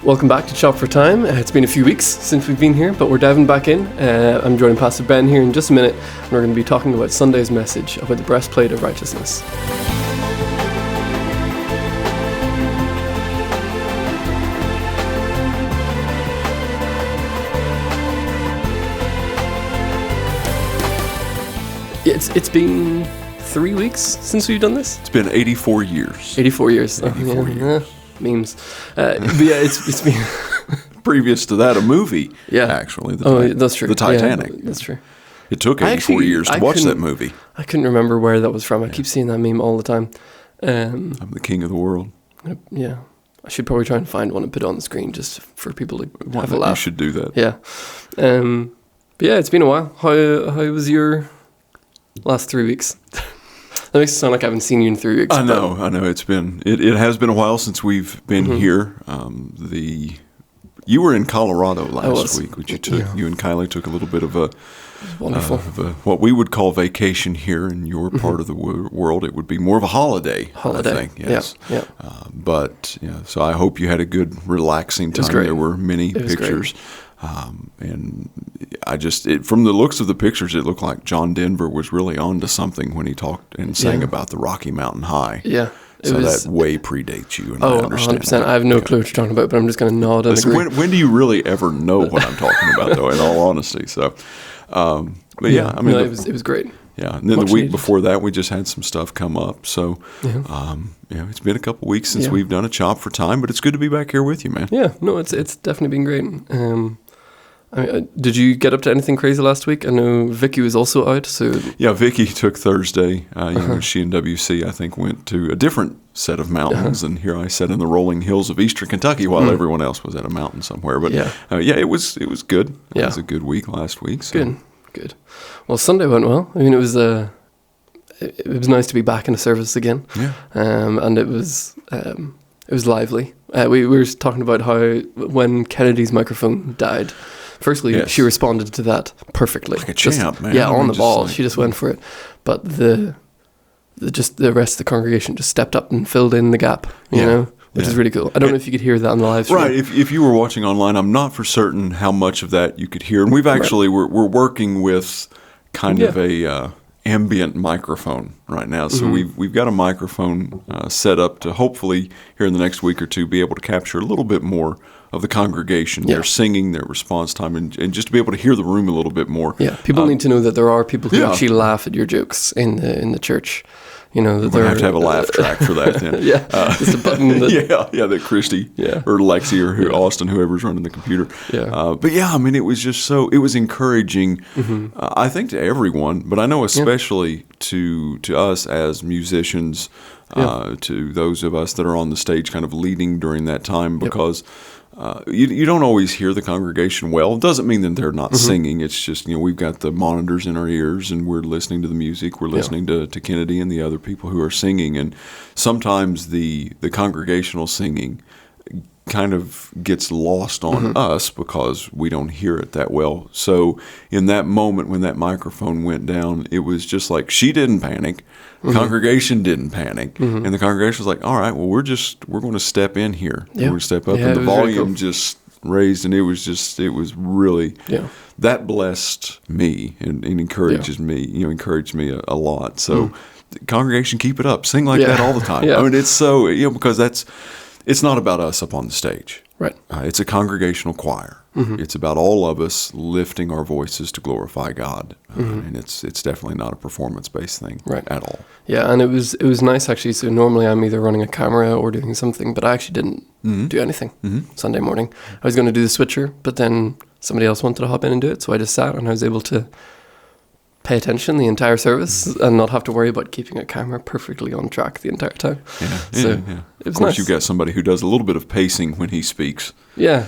Welcome back to Chop for Time. It's been a few weeks since we've been here, but we're diving back in. I'm joining Pastor Ben here in just a minute, and we're going to be talking about Sunday's message about the breastplate of righteousness. It's been 3 weeks since we've done this. It's been 84 years. 84 years. 84 years. Memes. But yeah, it's been... Previous to that, a movie. Yeah. Actually. That's true. The Titanic. Yeah, that's true. It took 84 years to watch that movie. I couldn't remember where that was from. I keep seeing that meme all the time. I'm the king of the world. Yeah. I should probably try and find one and put it on the screen just for people to have a laugh. You should do that. Yeah. But yeah, it's been a while. How was your last 3 weeks? That makes it sound like I haven't seen you in 3 weeks. I know. It has been a while since we've been here. You were in Colorado last week, which you and Kylie took a little bit of a what we would call vacation here in your part of the world. It would be more of a holiday. I think, yes. Yeah. But so I hope you had a good, relaxing time. There were many pictures. And I from the looks of the pictures, it looked like John Denver was really on to something when he talked and sang about the Rocky Mountain High. Yeah. That way predates you. And I understand 100%. I have no clue what you're talking about, but I'm just going to nod and agree. When do you really ever know what I'm talking about, though, in all honesty? So, but yeah, I mean, it was great. Yeah, and then the week before that, we just had some stuff come up. So, it's been a couple weeks since we've done a Chop for Time, but it's good to be back here with you, man. Yeah, no, it's definitely been great. Did you get up to anything crazy last week? I know Vicky was also out. So yeah, Vicky took Thursday. She and WC, I think, went to a different set of mountains, and here I sat in the rolling hills of eastern Kentucky while everyone else was at a mountain somewhere. But it was good. It was a good week last week. So. Good. Well, Sunday went well. I mean, it was nice to be back in a service again. Yeah. And it was lively. We were talking about how when Kennedy's microphone died. Firstly, she responded to that perfectly. Like a champ, man. Yeah, on the ball. She just went for it. But the rest of the congregation just stepped up and filled in the gap, which is really cool. I don't know if you could hear that on the live stream. Right. If you were watching online, I'm not for certain how much of that you could hear. And we've actually, we're working with kind of a ambient microphone right now. So we've got a microphone set up to hopefully here in the next week or two be able to capture a little bit more of the congregation, their singing, their response time, and just to be able to hear the room a little bit more. Yeah, people need to know that there are people who actually laugh at your jokes in the church. That we have to have a laugh track for that. Then. Just a button. That Christy or Lexi or Austin, whoever's running the computer. But I mean, it was just it was encouraging. I think to everyone, but I know especially to us as musicians, to those of us that are on the stage, kind of leading during that time because. You don't always hear the congregation well. It doesn't mean that they're not singing. It's just, we've got the monitors in our ears and we're listening to the music. We're listening to Kennedy and the other people who are singing. And sometimes the congregational singing kind of gets lost on us because we don't hear it that well. So in that moment when that microphone went down, it was just like she didn't panic. The congregation didn't panic. And the congregation was like, all right, well, we're going to step in here. We're going to step up. And the volume just raised, and it was really, that blessed me and encourages me, encouraged me a lot. So congregation, keep it up. Sing like that all the time. I mean, it's so, because it's not about us up on the stage. Right. It's a congregational choir. It's about all of us lifting our voices to glorify God. And it's definitely not a performance-based thing at all. Yeah, and it was nice actually. So normally I'm either running a camera or doing something, but I actually didn't do anything Sunday morning. I was going to do the switcher, but then somebody else wanted to hop in and do it, so I just sat and I was able to pay attention the entire service and not have to worry about keeping a camera perfectly on track the entire time. It was of course, nice. You've got somebody who does a little bit of pacing when he speaks. Yeah.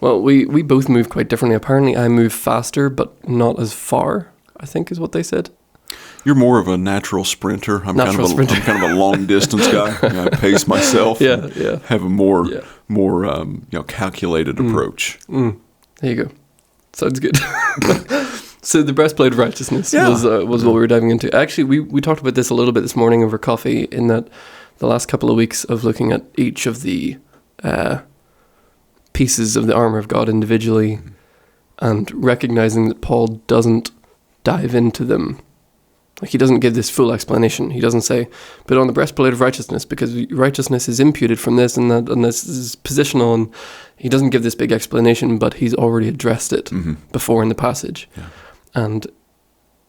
Well, we both move quite differently. Apparently, I move faster, but not as far, I think is what they said. You're more of a natural sprinter. I'm kind of a long distance guy. I pace myself. Have a more calculated approach. There you go. Sounds good. So the breastplate of righteousness was what we were diving into. Actually, we talked about this a little bit this morning over coffee, in that the last couple of weeks of looking at each of the pieces of the armor of God individually, and recognizing that Paul doesn't dive into them. Like, he doesn't give this full explanation. He doesn't say, put on the breastplate of righteousness, because righteousness is imputed from this and that, and this is positional. And he doesn't give this big explanation, but he's already addressed it before in the passage. Yeah. And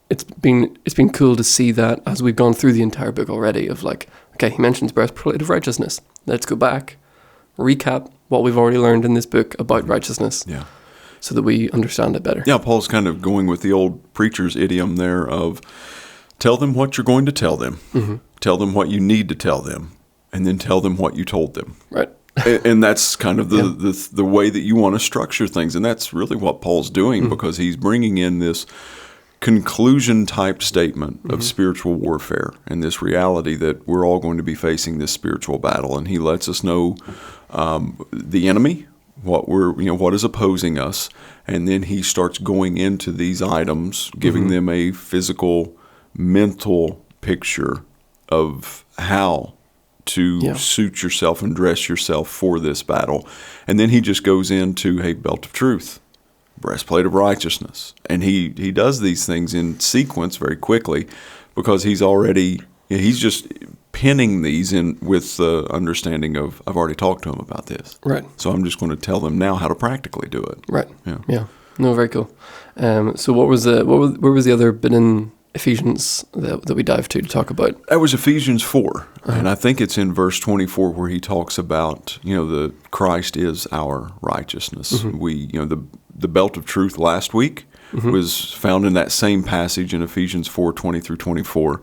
it's been cool to see that as we've gone through the entire book already, of like, okay, he mentions breastplate of righteousness. Let's go back, recap what we've already learned in this book about righteousness. Yeah. So that we understand it better. Yeah, Paul's kind of going with the old preacher's idiom there of, tell them what you're going to tell them. Tell them what you need to tell them, and then tell them what you told them. Right. And that's kind of the way that you want to structure things. And that's really what Paul's doing, because he's bringing in this conclusion-type statement of spiritual warfare and this reality that we're all going to be facing this spiritual battle. And he lets us know the enemy, what is opposing us, and then he starts going into these items, giving them a physical, mental picture of how to suit yourself and dress yourself for this battle. And then he just goes into a belt of truth, breastplate of righteousness. And he does these things in sequence very quickly, because he's just pinning these in with the understanding of, I've already talked to him about this. Right. So I'm just going to tell them now how to practically do it. Right. Yeah. No, very cool. So where was the other bit in Ephesians that we dived to talk about? That was Ephesians 4, and I think it's in verse 24 where he talks about, the Christ is our righteousness. We, the belt of truth last week was found in that same passage in Ephesians 4, 20 through 24.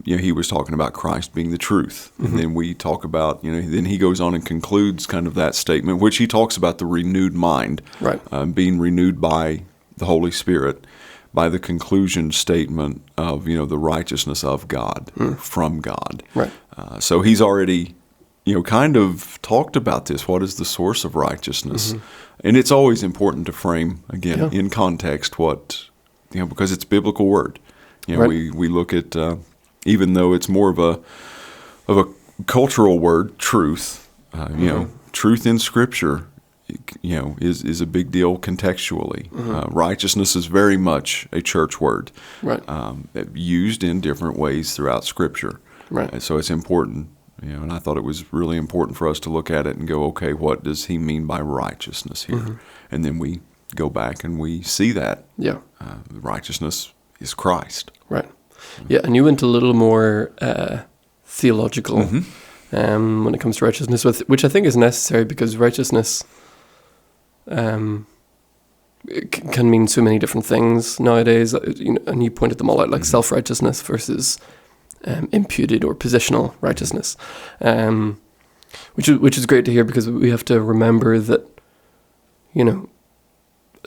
He was talking about Christ being the truth. And then we talk about, then he goes on and concludes kind of that statement, which he talks about the renewed mind, right? Being renewed by the Holy Spirit, by the conclusion statement of, the righteousness of God, from God. Right. So he's already, kind of talked about this. What is the source of righteousness? And it's always important to frame, again, in context what, because it's biblical word. Right. We look at, even though it's more of a cultural word, truth, truth in Scripture, is a big deal contextually. Righteousness is very much a church word, right? Used in different ways throughout Scripture. Right. So it's important, and I thought it was really important for us to look at it and go, okay, what does he mean by righteousness here? And then we go back and we see that. Yeah. Righteousness is Christ. Right. Yeah, and you went a little more theological when it comes to righteousness, which I think is necessary, because righteousness can mean so many different things nowadays, and you pointed them all out, like self-righteousness versus imputed or positional righteousness, which is great to hear, because we have to remember that,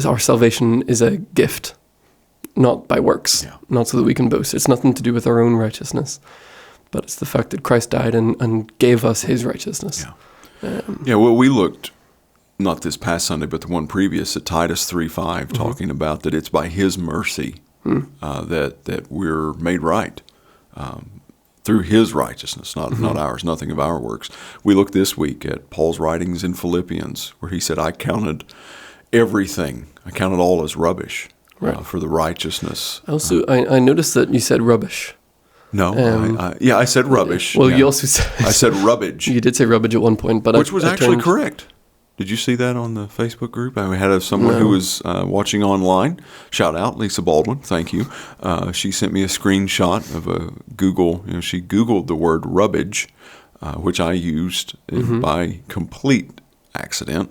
our salvation is a gift, not by works, not so that we can boast. It's nothing to do with our own righteousness, but it's the fact that Christ died and gave us his righteousness. Well, we looked, not this past Sunday, but the one previous, at Titus 3:5, talking about that it's by his mercy that we're made right through his righteousness, not ours, nothing of our works. We looked this week at Paul's writings in Philippians, where he said, I counted all as rubbish for the righteousness. Also, I noticed that you said rubbish. No, I said rubbish. Well, you also said... I said rubbage. You did say rubbage at one point, but which was actually correct. Did you see that on the Facebook group? We had someone who was watching online. Shout out, Lisa Baldwin. Thank you. She sent me a screenshot of a Google. She Googled the word rubbage, which I used by complete accident.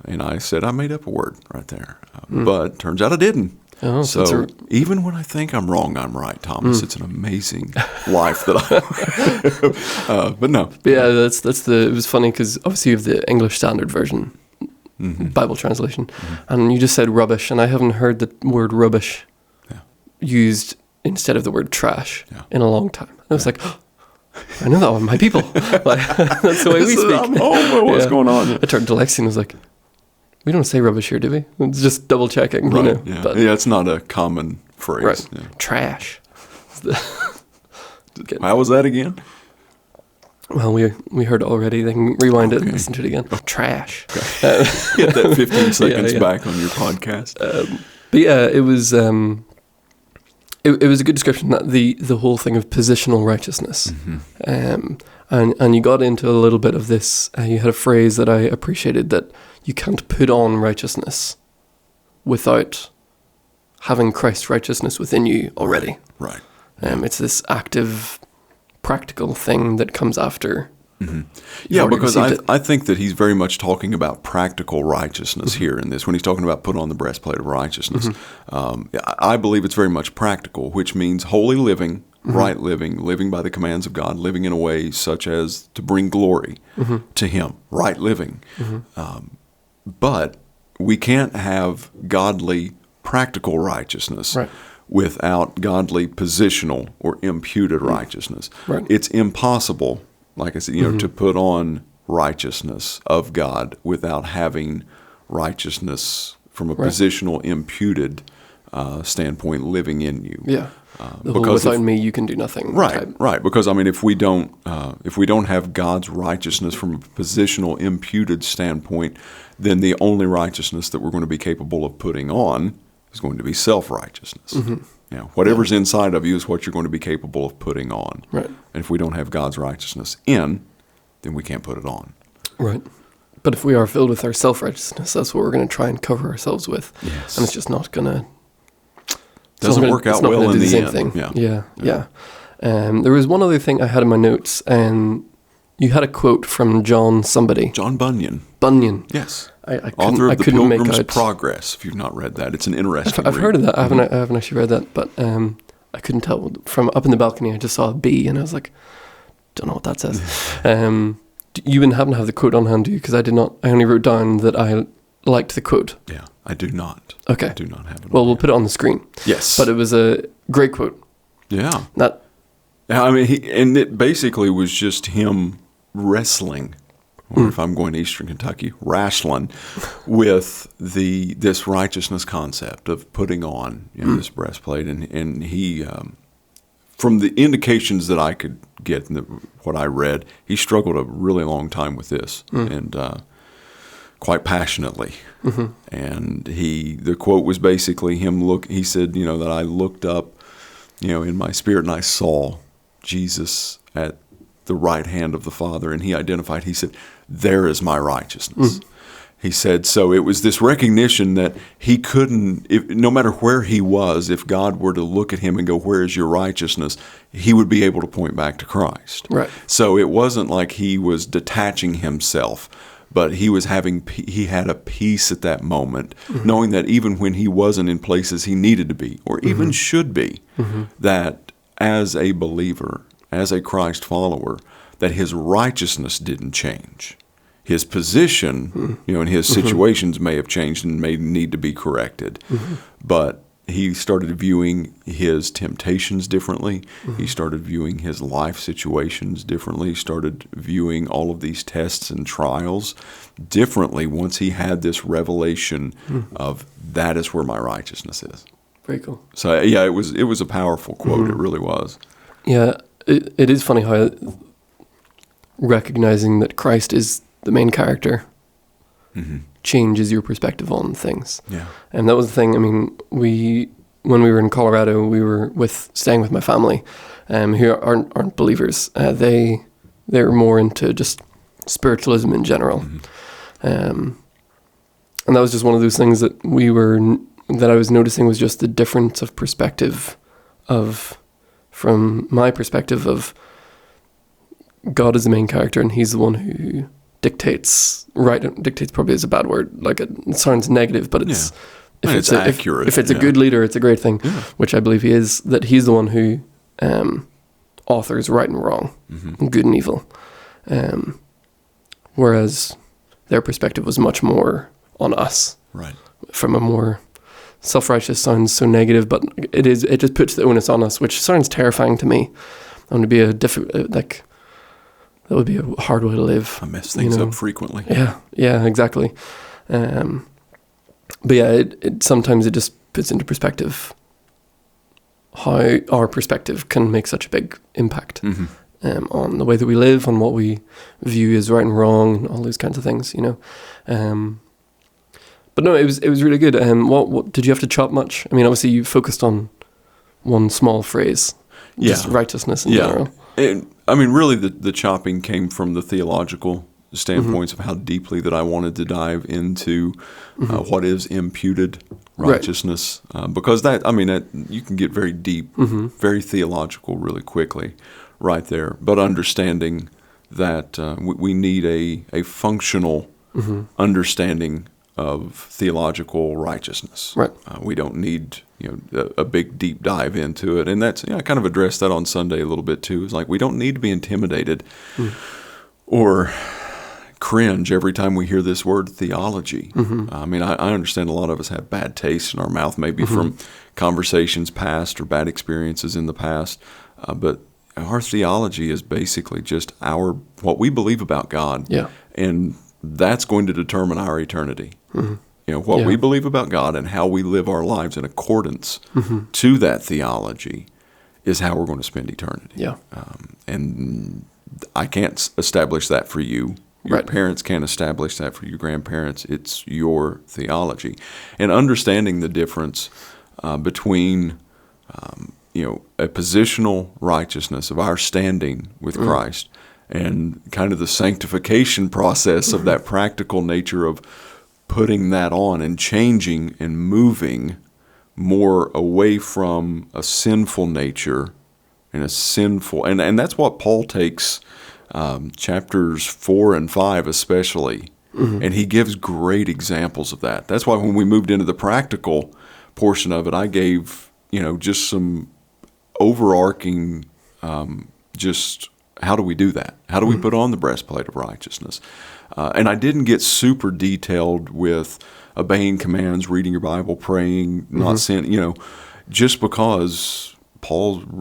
And I said, I made up a word right there. But turns out I didn't. Oh, so even when I think I'm wrong, I'm right, Thomas. It's an amazing life that I but no. But yeah, it was funny, because obviously you have the English Standard Version Bible translation, and you just said rubbish, and I haven't heard the word rubbish used instead of the word trash in a long time. And I was like, oh, I know that one, my people. That's the way we speak. I'm home. What's going on? I turned to Lexi and was like, we don't say rubbish here, do we? It's just double checking, right, it's not a common phrase. Right. Trash. How was that again? Well, we heard it already. They can rewind it and listen to it again. Trash. Okay. Get that 15 seconds back on your podcast. But yeah, it was it was a good description, that the whole thing of positional righteousness. And you got into a little bit of this. You had a phrase that I appreciated, that you can't put on righteousness without having Christ's righteousness within you already. Right. It's this active, practical thing that comes after. Yeah, because I think that he's very much talking about practical righteousness here in this, when he's talking about put on the breastplate of righteousness. I believe it's very much practical, which means holy living, right living by the commands of God, living in a way such as to bring glory to him, right living. But we can't have godly practical righteousness without godly positional or imputed righteousness. Right. It's impossible, like I said, to put on righteousness of God without having righteousness from a positional imputed standpoint living in you. Yeah. Because without me, you can do nothing. Right. Because if we don't have God's righteousness from a positional imputed standpoint, then the only righteousness that we're going to be capable of putting on is going to be self-righteousness. Whatever's inside of you is what you're going to be capable of putting on. Right. And if we don't have God's righteousness in, then we can't put it on. Right. But if we are filled with our self-righteousness, that's what we're going to try and cover ourselves with. Yes. And it's just not going to... Doesn't work out well in the end. Thing. Yeah. There was one other thing I had in my notes, and you had a quote from John Bunyan. Bunyan. Yes. Author of The Pilgrim's Progress, if you've not read that. It's an interesting I've heard of that. I haven't actually read that, but I couldn't tell. From up in the balcony, I just saw a B, and I was like, don't know what that says. You wouldn't happen to have the quote on hand, do you? Because I did not. I only wrote down that I liked the quote. Yeah, I do not. Okay. I do not have it. Well, we'll put it on the screen. Yes. But it was a great quote. Yeah. And it basically was just him wrestling, or if I'm going to Eastern Kentucky, wrestling with this righteousness concept of putting on this breastplate. And he, from the indications that I could get, what I read, he struggled a really long time with this, and quite passionately. And the quote was basically him he said, that I looked up, in my spirit, and I saw Jesus at the right hand of the Father, and he said, there is my righteousness. He said, so it was this recognition that he couldn't, no matter where he was, if God were to look at him and go, where is your righteousness, he would be able to point back to Christ. Right. So it wasn't like he was detaching himself, but he had a peace at that moment, knowing that even when he wasn't in places he needed to be, or even should be, that as a believer, as a Christ follower, that his righteousness didn't change. His position, and his situations may have changed and may need to be corrected, but he started viewing his temptations differently. He started viewing his life situations differently. He started viewing all of these tests and trials differently once he had this revelation of that is where my righteousness is. Very cool. So yeah, it was a powerful quote. It really was. Yeah, it is funny how recognizing that Christ is the main character changes your perspective on things. Yeah. And that was the thing. I mean, when we were in Colorado, we were staying with my family, who aren't believers. They're more into just spiritualism in general. And that was just one of those things that I was noticing, was just the difference of perspective from my perspective of God is the main character, and he's the one who dictates. Dictates probably is a bad word. Like, it sounds negative, but it's it's accurate. If it's a good leader, it's a great thing, which I believe he is. That he's the one who authors right and wrong, good and evil, whereas their perspective was much more on us. Right. From a more self-righteous sounds so negative, but it just puts the onus on us, which sounds terrifying to me. And to be that would be a hard way to live. I mess things up frequently. Yeah, exactly. But yeah, sometimes it just puts into perspective how our perspective can make such a big impact on the way that we live, on what we view as right and wrong, and all those kinds of things, But no, it was really good. What did you have to chop much? I mean, obviously you focused on one small phrase, just righteousness in general. I mean, really, the chopping came from the theological standpoints of how deeply that I wanted to dive into what is imputed righteousness, because that you can get very deep, very theological really quickly, right there. But understanding that we need a functional understanding of theological righteousness. Right. We don't need a big deep dive into it, and that's I kind of addressed that on Sunday a little bit too. It's like we don't need to be intimidated or cringe every time we hear this word theology. I mean, I understand a lot of us have bad taste in our mouth, maybe from conversations past or bad experiences in the past, but our theology is basically just what we believe about God, and that's going to determine our eternity. What we believe about God and how we live our lives in accordance to that theology is how we're going to spend eternity. And I can't establish that for you. Your parents can't establish that for your grandparents. It's your theology. And understanding the difference between a positional righteousness of our standing with Christ and kind of the sanctification process of that practical nature of putting that on and changing and moving more away from a sinful nature and and that's what Paul takes chapters 4 and 5 especially, and he gives great examples of that. That's why when we moved into the practical portion of it, I gave just some overarching just how do we do that? How do we put on the breastplate of righteousness? And I didn't get super detailed with obeying commands, reading your Bible, praying, not sinning, just because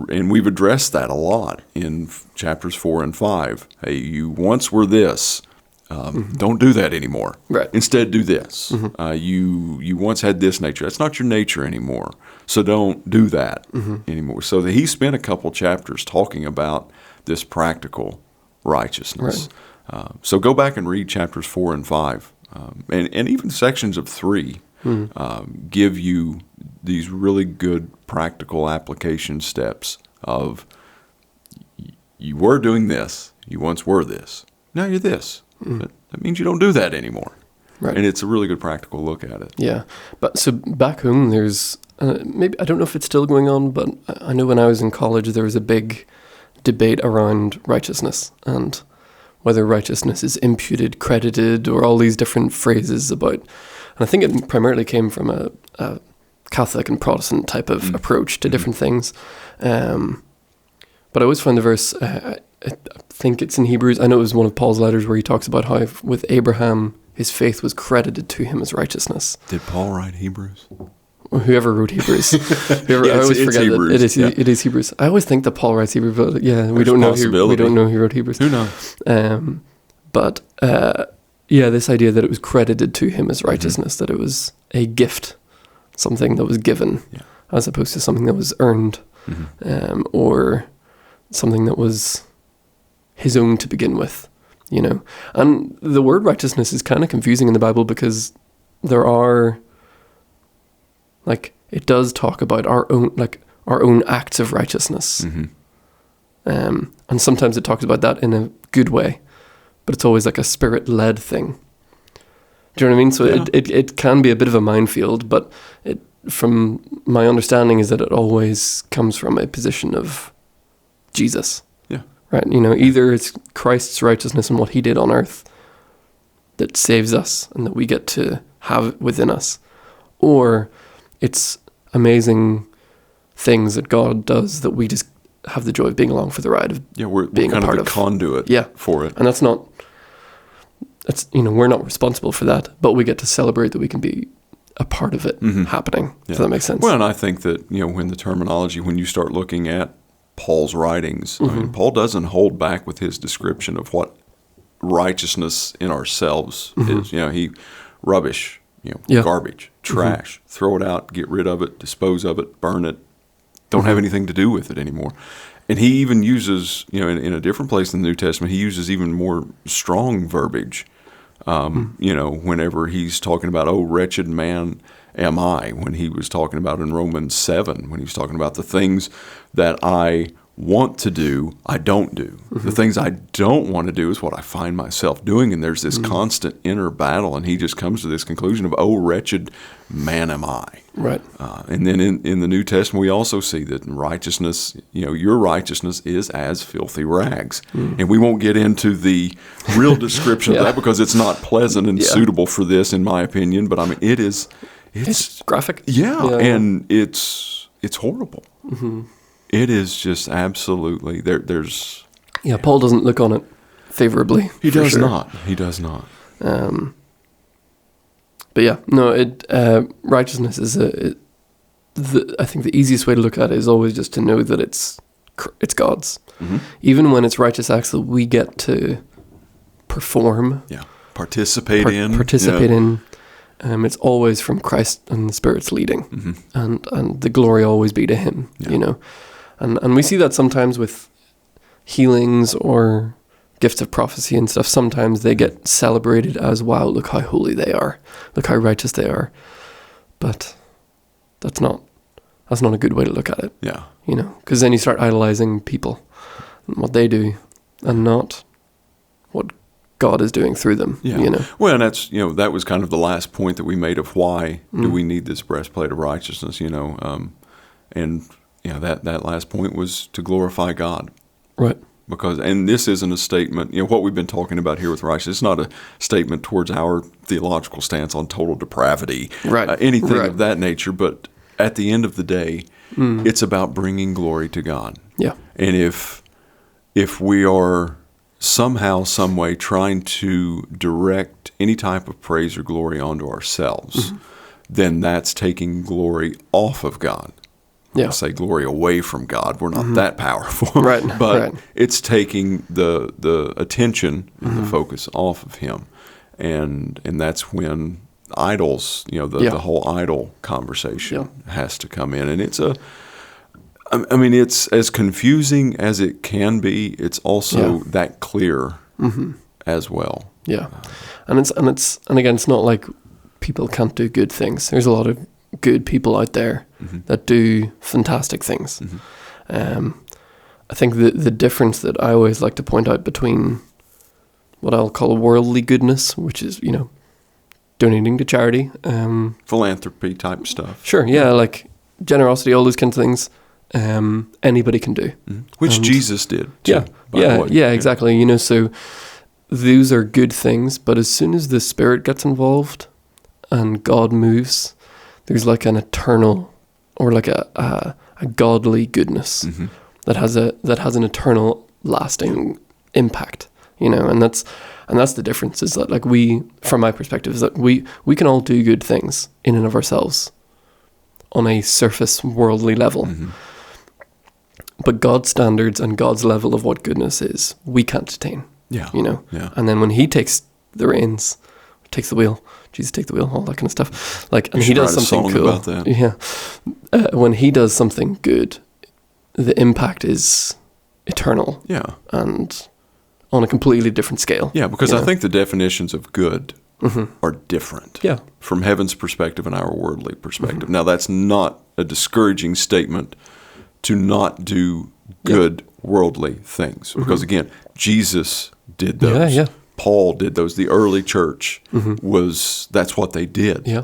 and we've addressed that a lot in chapters 4 and 5. Hey, you once were this. Don't do that anymore. Right. Instead, do this. You once had this nature. That's not your nature anymore. So don't do that anymore. So he spent a couple chapters talking about this practical righteousness. Right. So go back and read chapters 4 and 5, and even sections of 3 give you these really good practical application steps of you were doing this, you once were this, now you're this. That means you don't do that anymore. Right. And it's a really good practical look at it. Yeah. But so back home, there's maybe, I don't know if it's still going on, but I know when I was in college, there was a big debate around righteousness and whether righteousness is imputed, credited, or all these different phrases about. And I think it primarily came from a Catholic and Protestant type of approach to different things. But I always find the verse, I think it's in Hebrews, I know it was one of Paul's letters where he talks about how with Abraham, his faith was credited to him as righteousness. Did Paul write Hebrews? Whoever wrote Hebrews. I always forget Hebrews. That it is Hebrews. I always think that Paul writes Hebrews, but we don't know who wrote Hebrews. Who knows? But this idea that it was credited to him as righteousness, that it was a gift, something that was given, as opposed to something that was earned, or something that was his own to begin with, And the word righteousness is kind of confusing in the Bible because there are, it does talk about our own acts of righteousness. And sometimes it talks about that in a good way, but it's always like a spirit-led thing. Do you know what I mean? So it can be a bit of a minefield, but from my understanding is that it always comes from a position of Jesus. Yeah. Right? Either it's Christ's righteousness and what he did on earth that saves us and that we get to have within us, or it's amazing things that God does that we just have the joy of being along for the ride of being kind a part of the conduit for it. And we're not responsible for that, but we get to celebrate that we can be a part of it happening. Does that make sense? Well, and I think that, when you start looking at Paul's writings, I mean, Paul doesn't hold back with his description of what righteousness in ourselves is. Rubbish, garbage, trash, throw it out, get rid of it, dispose of it, burn it, don't have anything to do with it anymore. And he even uses, in a different place in the New Testament, he uses even more strong verbiage. Whenever he's talking about, oh, wretched man am I, when he was talking about in Romans 7, when he was talking about the things that I want to do, I don't do. The things I don't want to do is what I find myself doing, and there's this constant inner battle, and he just comes to this conclusion of, oh, wretched man am I. Right. And then in the New Testament, we also see that righteousness, your righteousness is as filthy rags. And we won't get into the real description of that because it's not pleasant and suitable for this, in my opinion. But I mean, it's graphic. And it's horrible. It is just absolutely there's. Yeah, Paul doesn't look on it favorably. He does not. He does not. But yeah, no. Righteousness is I think the easiest way to look at it is always just to know that it's God's. Even when it's righteous acts that we get to perform. Yeah. Participate in. It's always from Christ and the Spirit's leading, and the glory always be to Him. And we see that sometimes with healings or gifts of prophecy and stuff. Sometimes they get celebrated as, wow, look how holy they are, look how righteous they are. But that's not a good way to look at it. Yeah, because then you start idolizing people and what they do, and not what God is doing through them. Well, and that's that was kind of the last point that we made of why do we need this breastplate of righteousness. That last point was to glorify God. Right. And this isn't a statement, what we've been talking about here with righteousness, it's not a statement towards our theological stance on total depravity, anything of that nature. But at the end of the day, it's about bringing glory to God. Yeah. And if we are somehow, some way trying to direct any type of praise or glory onto ourselves, then that's taking glory off of God. Yeah. Say glory away from God. We're not that powerful, but it's taking the attention and the focus off of Him, and that's when idols, the whole idol conversation has to come in, and it's it's as confusing as it can be. It's also that clear as well. Yeah, and again, it's not like people can't do good things. There's a lot of good people out there that do fantastic things. I think the difference that I always like to point out between what I'll call worldly goodness, which is, donating to charity. Philanthropy type stuff. Sure, yeah, like generosity, all those kinds of things, anybody can do. Which Jesus did too, exactly. So those are good things, but as soon as the Spirit gets involved and God moves, there's like an eternal, or like a godly goodness that has an eternal, lasting impact. And that's the difference. Is that, like, we, from my perspective, is that we can all do good things in and of ourselves on a surface worldly level, but God's standards and God's level of what goodness is, we can't attain. And then when He takes the reins, takes the wheel, Jesus take the wheel, all that kind of stuff. Like, and He does something cool. About that. Yeah, when He does something good, the impact is eternal. Yeah, and on a completely different scale. Yeah, because I think the definitions of good are different. Yeah, from heaven's perspective and our worldly perspective. Now, that's not a discouraging statement to not do good worldly things, because again, Jesus did those. Yeah. Paul did those. The early church that's what they did. Yeah.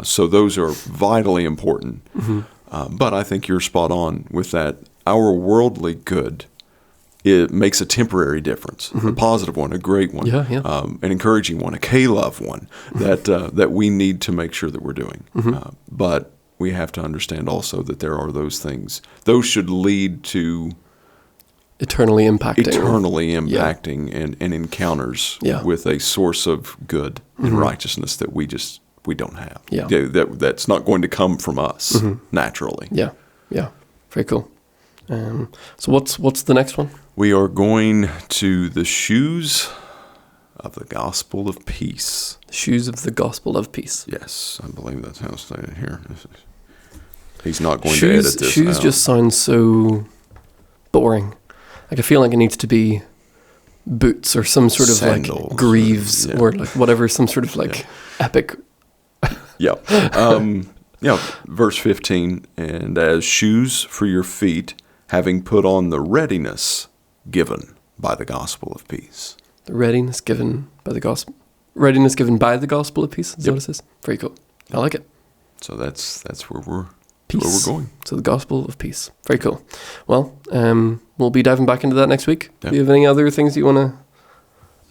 So those are vitally important. But I think you're spot on with that. Our worldly good, it makes a temporary difference, a positive one, a great one, an encouraging one, a K-love one that we need to make sure that we're doing. But we have to understand also that there are those things. Those should lead to eternally impacting and encounters with a source of good and righteousness that we don't have. That's not going to come from us naturally. Very cool. So what's the next one? We are going to the shoes of the gospel of peace. The shoes of the gospel of peace. Yes, I believe that's how it's stated here. He's not going to edit this Shoes out. just sounds so boring. Like, I feel like it needs to be boots or some sort of Sandals, like greaves or like whatever, some sort of like epic. Yeah. Verse 15, and as shoes for your feet, having put on the readiness given by the gospel of peace. The readiness given by the gospel. Readiness given by the gospel of peace. Is that what it says? Very cool. I like it. So that's where we're going. So the gospel of peace. Very cool. Well, we'll be diving back into that next week. Yep. Do you have any other things you want to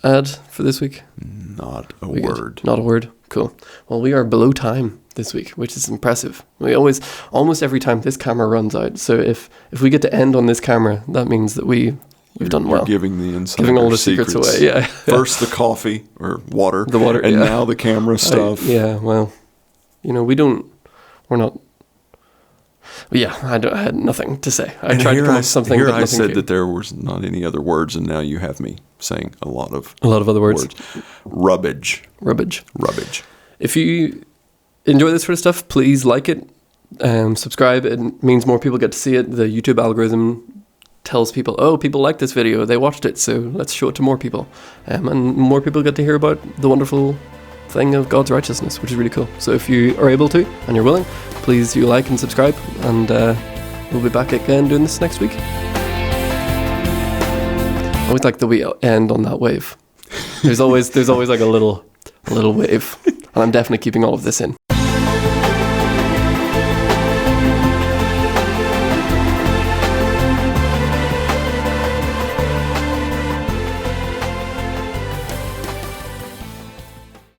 add for this week? Not a word. Good. Not a word. Cool. Well, we are below time this week, which is impressive. We almost every time this camera runs out. So if we get to end on this camera, that means that we've done well. You're giving the insider giving all the secrets away. Yeah. First the coffee or water. The water. And now the camera stuff. Well, we're not. Yeah, I had nothing to say. I tried to come up with something. Here but I said came. that there was not any other words, and now you have me saying a lot of other words. Rubbage. If you enjoy this sort of stuff, please like it, subscribe. It means more people get to see it. The YouTube algorithm tells people, oh, people like this video, they watched it, so let's show it to more people. And more people get to hear about the wonderful thing of God's righteousness, which is really cool. So if you are able to and you're willing, please do like and subscribe, and we'll be back again doing this next week. I always like that we end on that wave. There's always like a little wave, and I'm definitely keeping all of this in.